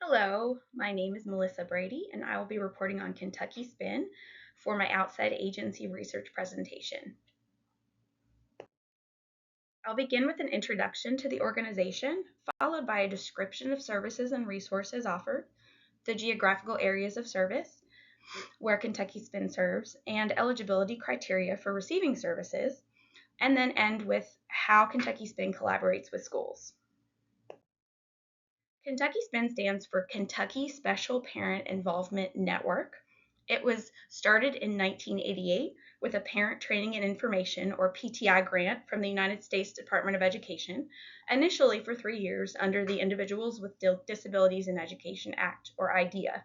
Hello, my name is Melissa Brady, and I will be reporting on Kentucky SPEN for my outside agency research presentation. I'll begin with an introduction to the organization, followed by a description of services and resources offered, the geographical areas of service where Kentucky SPEN serves, and eligibility criteria for receiving services, and then end with how Kentucky SPEN collaborates with schools. Kentucky SPEN stands for Kentucky Special Parent Involvement Network. It was started in 1988 with a Parent Training and Information, or PTI, grant from the United States Department of Education, initially for 3 years under the Individuals with Disabilities in Education Act, or IDEA.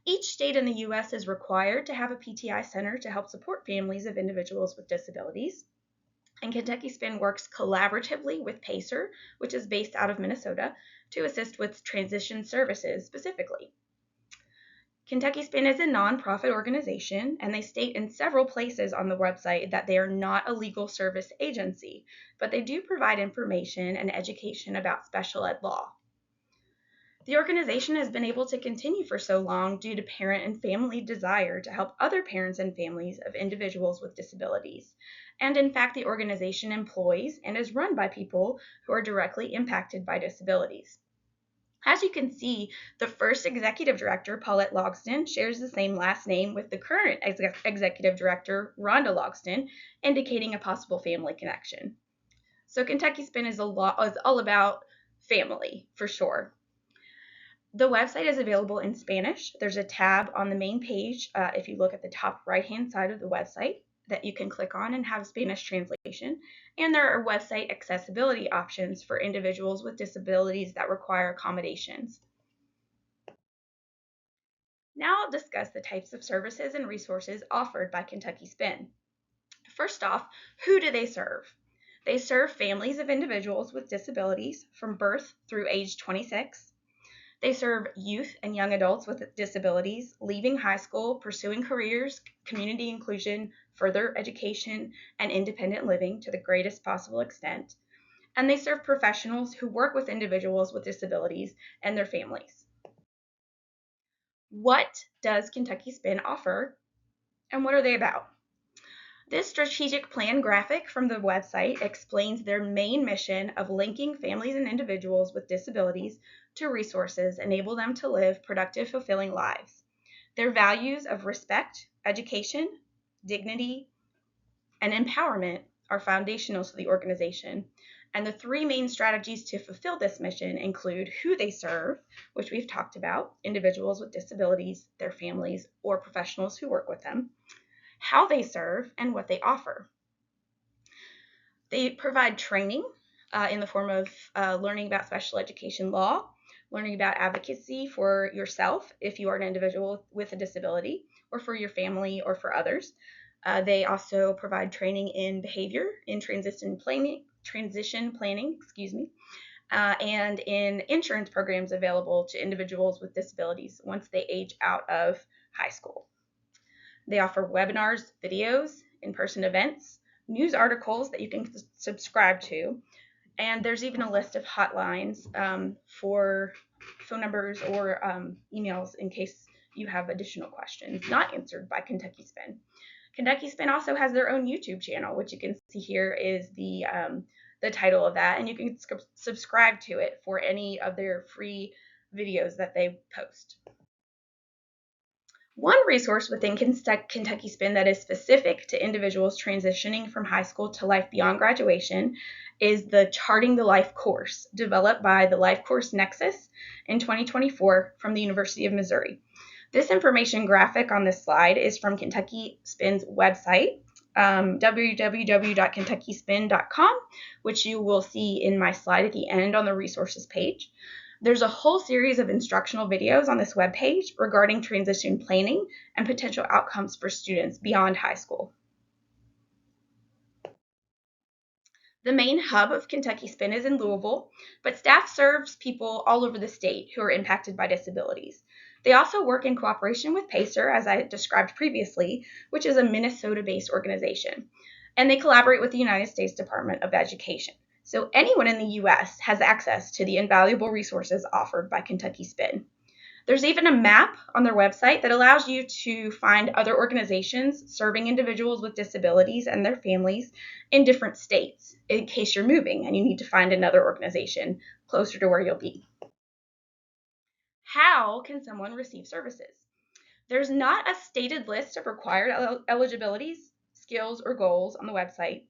Each state in the U.S. is required to have a PTI center to help support families of individuals with disabilities. And Kentucky SPEN works collaboratively with PACER, which is based out of Minnesota, to assist with transition services specifically. Kentucky SPEN is a nonprofit organization, and they state in several places on the website that they are not a legal service agency, but they do provide information and education about special ed law. The organization has been able to continue for so long due to parent and family desire to help other parents and families of individuals with disabilities. And in fact, the organization employs and is run by people who are directly impacted by disabilities. As you can see, the first executive director, Paulette Logston, shares the same last name with the current executive director, Rhonda Logston, indicating a possible family connection. So Kentucky SPEN is all about family, for sure. The website is available in Spanish. There's a tab on the main page, if you look at the top right-hand side of the website, that you can click on and have Spanish translation. And there are website accessibility options for individuals with disabilities that require accommodations. Now I'll discuss the types of services and resources offered by Kentucky SPEN. First off, who do they serve? They serve families of individuals with disabilities from birth through age 26. They serve youth and young adults with disabilities, leaving high school, pursuing careers, community inclusion, further education, and independent living to the greatest possible extent. And they serve professionals who work with individuals with disabilities and their families. What does Kentucky SPEN offer, and what are they about? This strategic plan graphic from the website explains their main mission of linking families and individuals with disabilities to resources enable them to live productive, fulfilling lives. Their values of respect, education, dignity, and empowerment are foundational to the organization. And the three main strategies to fulfill this mission include who they serve, which we've talked about, individuals with disabilities, their families, or professionals who work with them, how they serve, and what they offer. They provide training in the form of learning about special education law, learning about advocacy for yourself if you are an individual with a disability, or for your family or for others. They also provide training in behavior, in transition planning, and in insurance programs available to individuals with disabilities once they age out of high school. They offer webinars, videos, in-person events, news articles that you can subscribe to, and there's even a list of hotlines for phone numbers or emails in case you have additional questions not answered by Kentucky SPEN. Kentucky SPEN also has their own YouTube channel, which you can see here is the title of that, and you can subscribe to it for any of their free videos that they post. One resource within Kentucky SPEN that is specific to individuals transitioning from high school to life beyond graduation is the Charting the Life course, developed by the Life Course Nexus in 2024 from the University of Missouri. This information graphic on this slide is from Kentucky SPEN's website, www.kentuckyspin.com, which you will see in my slide at the end on the resources page. There's a whole series of instructional videos on this webpage regarding transition planning and potential outcomes for students beyond high school. The main hub of Kentucky SPEN is in Louisville, but staff serves people all over the state who are impacted by disabilities. They also work in cooperation with PACER, as I described previously, which is a Minnesota-based organization, and they collaborate with the United States Department of Education. So anyone in the U.S. has access to the invaluable resources offered by Kentucky SPED. There's even a map on their website that allows you to find other organizations serving individuals with disabilities and their families in different states in case you're moving and you need to find another organization closer to where you'll be. How can someone receive services? There's not a stated list of required eligibilities, skills, or goals on the website,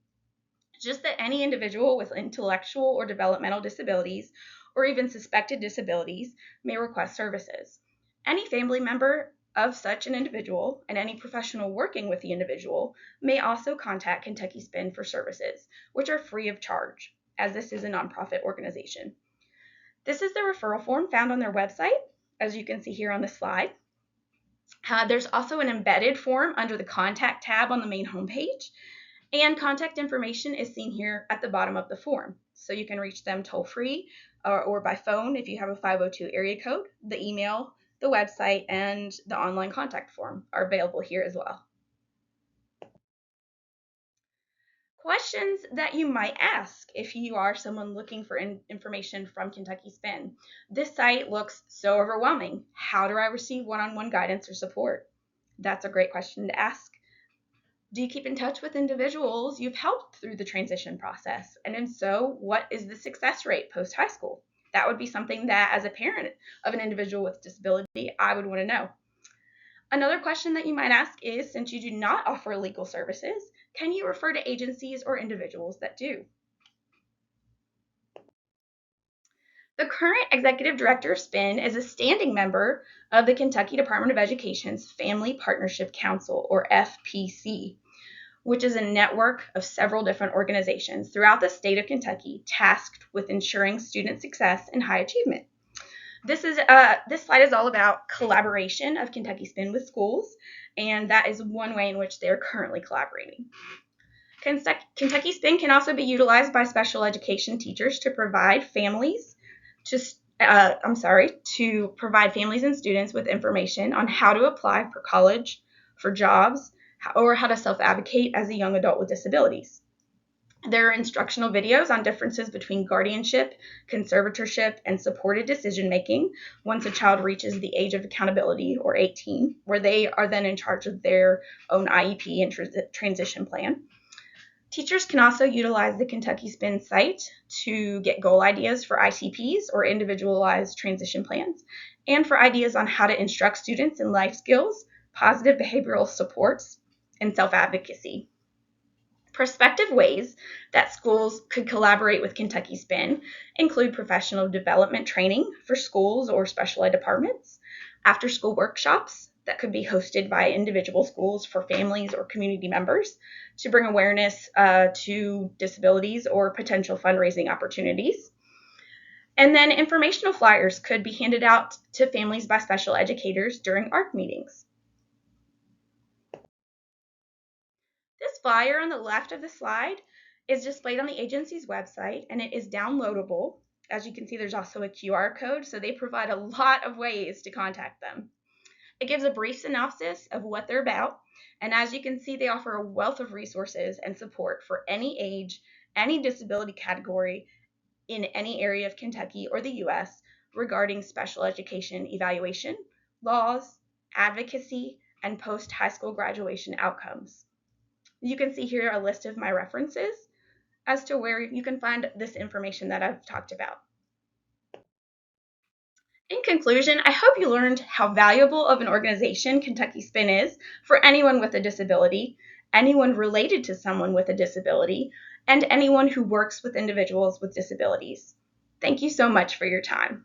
just that any individual with intellectual or developmental disabilities or even suspected disabilities may request services. Any family member of such an individual and any professional working with the individual may also contact Kentucky SPED for services, which are free of charge, as this is a nonprofit organization. This is the referral form found on their website, as you can see here on the slide. There's also an embedded form under the contact tab on the main homepage, and contact information is seen here at the bottom of the form. So you can reach them toll free or by phone if you have a 502 area code. The email, the website, and the online contact form are available here as well. Questions that you might ask if you are someone looking for information from Kentucky SPED. This site looks so overwhelming. How do I receive one-on-one guidance or support? That's a great question to ask. Do you keep in touch with individuals you've helped through the transition process? And if so, what is the success rate post-high school? That would be something that, as a parent of an individual with disability, I would want to know. Another question that you might ask is, since you do not offer legal services, can you refer to agencies or individuals that do? The current executive director of SPED is a standing member of the Kentucky Department of Education's Family Partnership Council, or FPC, which is a network of several different organizations throughout the state of Kentucky tasked with ensuring student success and high achievement. This slide is all about collaboration of Kentucky SPED with schools, and that is one way in which they're currently collaborating. Kentucky SPED can also be utilized by special education teachers to provide families to provide families and students with information on how to apply for college, for jobs, or how to self-advocate as a young adult with disabilities. There are instructional videos on differences between guardianship, conservatorship, and supported decision-making once a child reaches the age of accountability, or 18, where they are then in charge of their own IEP and transition plan. Teachers can also utilize the Kentucky SPED site to get goal ideas for ITPs, or individualized transition plans, and for ideas on how to instruct students in life skills, positive behavioral supports, and self-advocacy. Prospective ways that schools could collaborate with Kentucky SPED include professional development training for schools or special ed departments, after-school workshops that could be hosted by individual schools for families or community members to bring awareness to disabilities or potential fundraising opportunities. And then informational flyers could be handed out to families by special educators during ARC meetings. This flyer on the left of the slide is displayed on the agency's website, and it is downloadable. As you can see, there's also a QR code, so they provide a lot of ways to contact them. It gives a brief synopsis of what they're about, and as you can see, they offer a wealth of resources and support for any age, any disability category in any area of Kentucky or the U.S. regarding special education evaluation, laws, advocacy, and post-high school graduation outcomes. You can see here a list of my references as to where you can find this information that I've talked about. In conclusion, I hope you learned how valuable of an organization Kentucky SPED is for anyone with a disability, anyone related to someone with a disability, and anyone who works with individuals with disabilities. Thank you so much for your time.